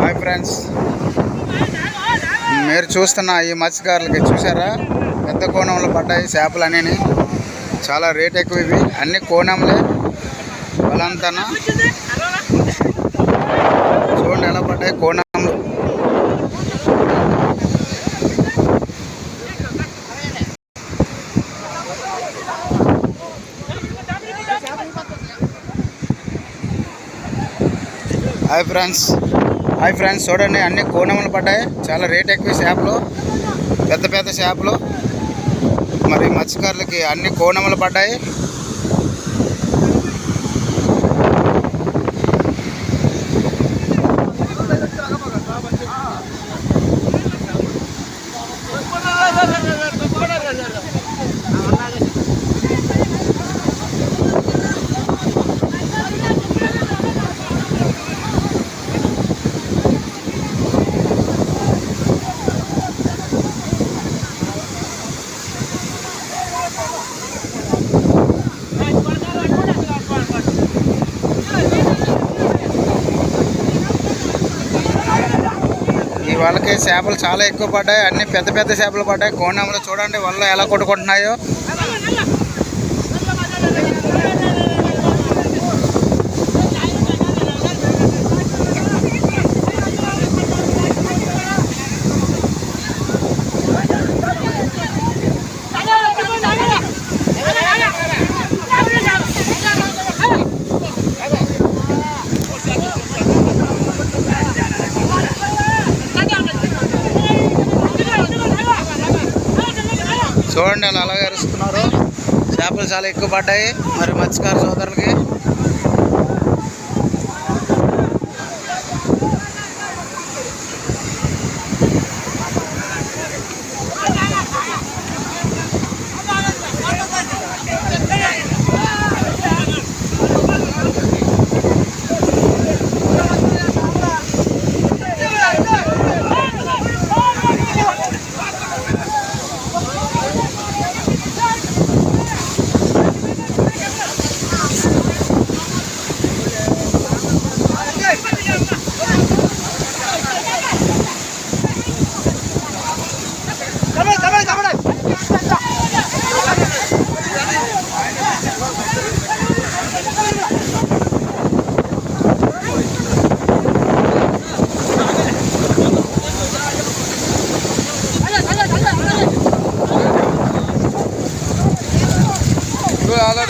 Hi friends, మీరు చూస్తున్న ఈ మత్స్యకారులకి చూసారా పెద్ద కోణంలో పడ్డాయి చేపలు అన్నీ. చాలా రేట్ ఎక్కువ ఇవి, అన్ని కోణంలే. వాళ్ళంతా చూడండి ఎలా పడ్డాయి కోణంలో. హాయ్ ఫ్రెండ్స్ చూడండి అన్ని కోణములు పడ్డాయి. చాలా రేట్ ఎక్కువ చేపలు, పెద్ద పెద్ద చేపలు. మరి మత్స్యకారులకి అన్ని కోణములు పడ్డాయి. వాళ్ళకి చేపలు చాలా ఎక్కువ పడ్డాయి, అన్ని పెద్ద పెద్ద చేపలు పడ్డాయి. కోణంలో చూడండి వల్ల ఎలా కొట్టుకుంటున్నాయో. చూడండి అలా అలాగే అరుస్తున్నారు. చేపలు చాలా ఎక్కువ పడ్డాయి మరి మత్స్యకార సోదరులకి.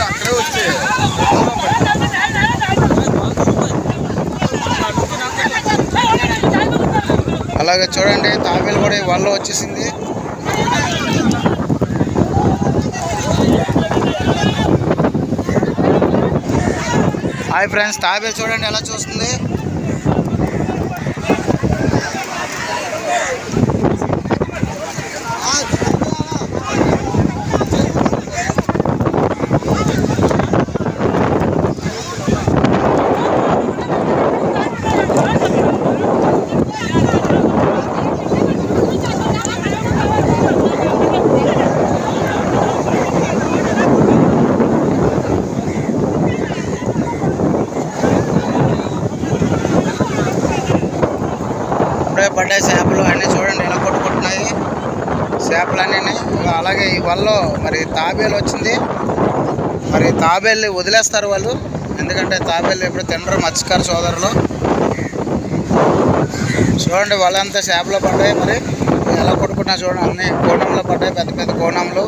అక్కడే వచ్చి అలాగే చూడండి తాబేలు కూడా వల్ల వచ్చేసింది. హాయ్ ఫ్రెండ్స్, తాబేలు చూడండి ఎలా చూస్తుంది. పడ్డాయి చేపలు అన్నీ చూడండి ఎలా కొట్టుకుంటున్నాయి చేపలు అన్నీ. అలాగే ఈ వల్ల మరి తాబేలు వచ్చింది. మరి తాబేలు వదిలేస్తారు వాళ్ళు, ఎందుకంటే తాబేలు ఎప్పుడు తినరు మత్స్యకార సోదరులు. చూడండి వాళ్ళంతా చేపలు పడ్డాయి. మరి ఎలా కొట్టుకుంటున్నా చూడండి, అన్ని కోణంలో పడ్డాయి, పెద్ద పెద్ద కోణంలో.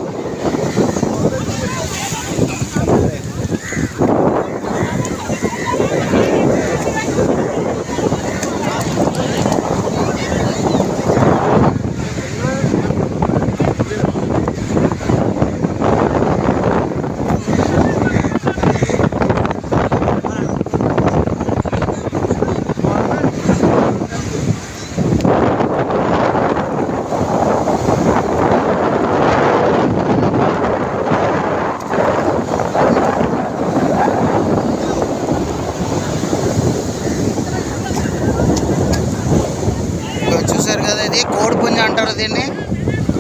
చూసారు కదా, ఇది కోడిపుంజ అంటారు దీన్ని.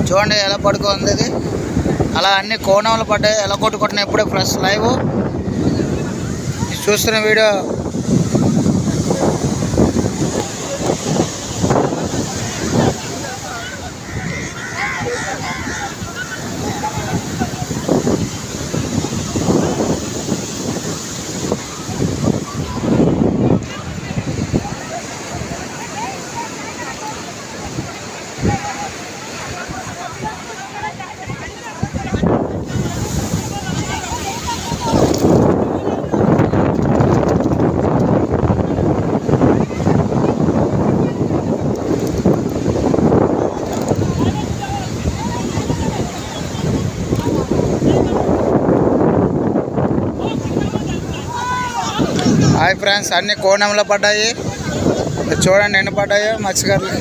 చూడండి ఎలా పడుకోంది ఇది. అలా అన్ని కోణంలో పడ్డాయి, ఎలా కొట్టుకుంటున్నాయి. ఇప్పుడే ఫ్రెష్ లైవ్ చూస్తున్న వీడియో హాయ్ ఫ్రెండ్స్, అన్ని కోణంలో పడ్డాయి. చూడండి ఎన్ని పడ్డాయో మత్స్యకారులు.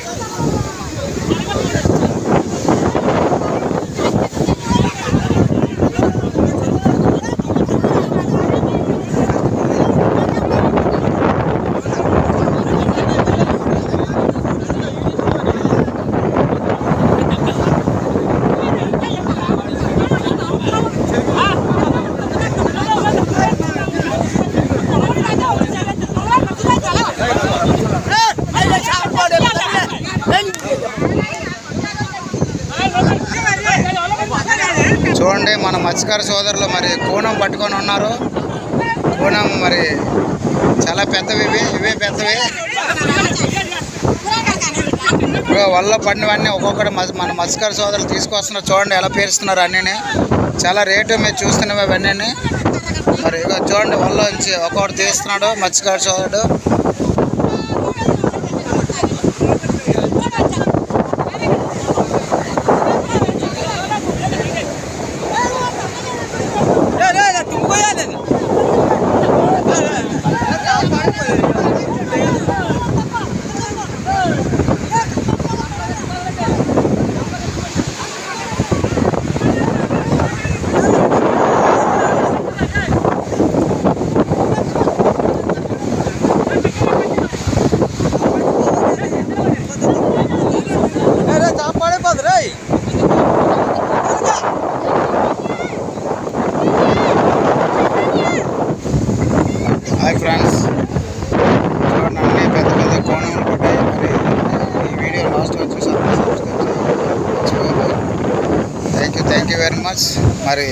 చూడండి మన మత్స్యకార సోదరులు మరి కోణం పట్టుకొని ఉన్నారు. కోణం మరి చాలా పెద్దవి, ఇవే పెద్దవి. వల్ల పడినవన్నీ ఒక్కొక్కటి మన మత్స్యకార సోదరులు తీసుకొస్తున్నారు. చూడండి ఎలా పేరుస్తున్నారు అన్నీ. చాలా రేటు మీరు చూస్తున్నవి అవన్నీ. మరి ఇక చూడండి వల్ల నుంచి ఒక్కొక్కటి తీస్తున్నాడు మత్స్యకార సోదరుడు. హాయ్ ఫ్రెండ్స్, చూడండి అన్నీ పెద్ద పెద్ద కోణములు పడ్డాయి. మరి ఈ వీడియో లాస్ట్ వచ్చి సబ్స్క్రైబ్ చేయండి. Thank you very much. మరి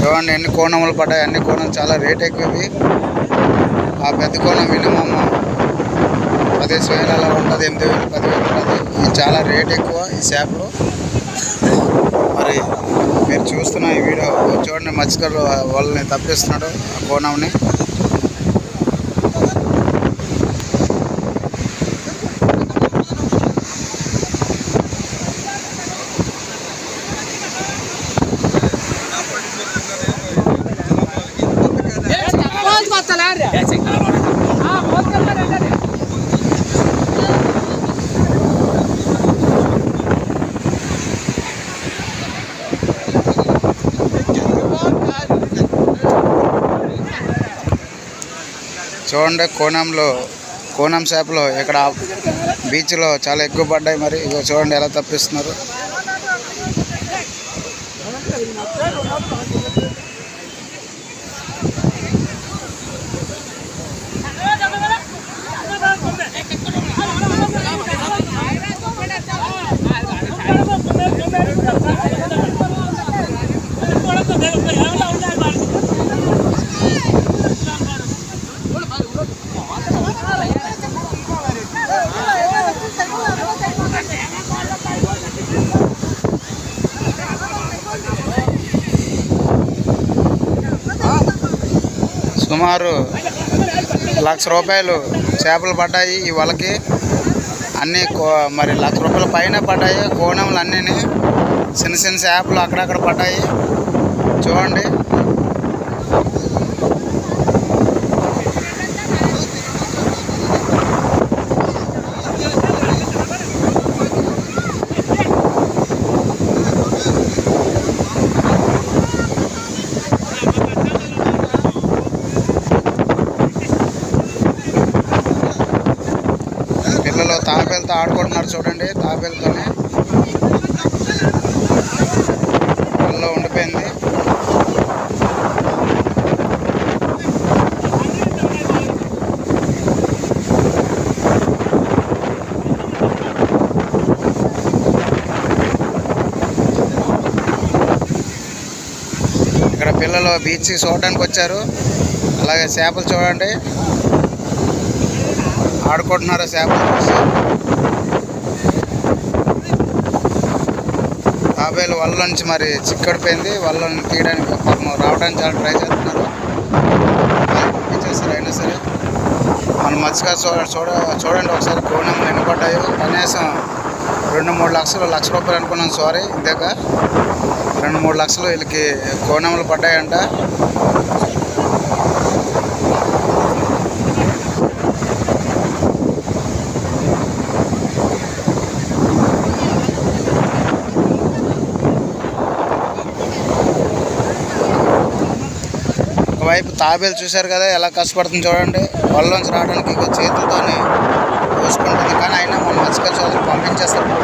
చూడండి ఎన్ని కోణములు పడ్డాయి. అన్ని కోణం చాలా రేట్ ఎక్కువ. ఆ పెద్ద కోణం మినిమమ్ 10,000 అలా ఉంటుంది, 8,000, 10,000 ఉంటుంది. ఇది చాలా రేట్ ఎక్కువ ఈ చేపలు. మరి మీరు చూస్తున్న ఈ వీడియో చూడండి, మత్స్యకారులు వాళ్ళని తప్పిస్తున్నాడు ఆ కోణంని. చూడండి కోణం చేపలు ఇక్కడ బీచ్లో చాలా ఎక్కువ పడ్డాయి. మరి ఇగో చూడండి ఎలా తప్పిస్తున్నారు. సుమారు ₹1,00,000 చేపలు పడ్డాయి ఈ వలకి. అన్నీ మరి ₹1,00,000 పైన పడ్డాయి కోణంలు అన్నీ. చిన్న చిన్న చేపలు అక్కడక్కడ పడ్డాయి చూడండి. పిల్లలు తాబేలతో ఆడుకుంటున్నారు చూడండి. తాబేలతోనే వల్ల ఉండిపోయింది. ఇక్కడ పిల్లలు బీచ్కి చూడడానికి వచ్చారు. అలాగే చేపలు చూడండి ఆడుకుంటున్నారు. చేపలు చూసి తాబేలు వల్ల నుంచి మరి చిక్కడిపోయింది. వల్లని తీయడానికి రావడానికి చాలా ట్రై చేస్తున్నారు. పంపించేస్తారు. అయినా సరే మన మత్స్యకారు చూడండి ఒకసారి కోణం ఎన్ని పడ్డాయో. కనీసం 2-3 లక్షలు ₹1,00,000 అనుకున్నాను. సారీ, ఇందాక 2-3 లక్షలు వీళ్ళకి కోణములు పడ్డాయంట. వైపు తాబేలు చూశారు కదా ఎలా కష్టపడుతుంది చూడండి. వలలోంచి రావడానికి ఇక చేతులతోనే పోసుకుంటుంది. కానీ అయినా మన మత్స్యకార సోదరులు పంపించేస్తారు.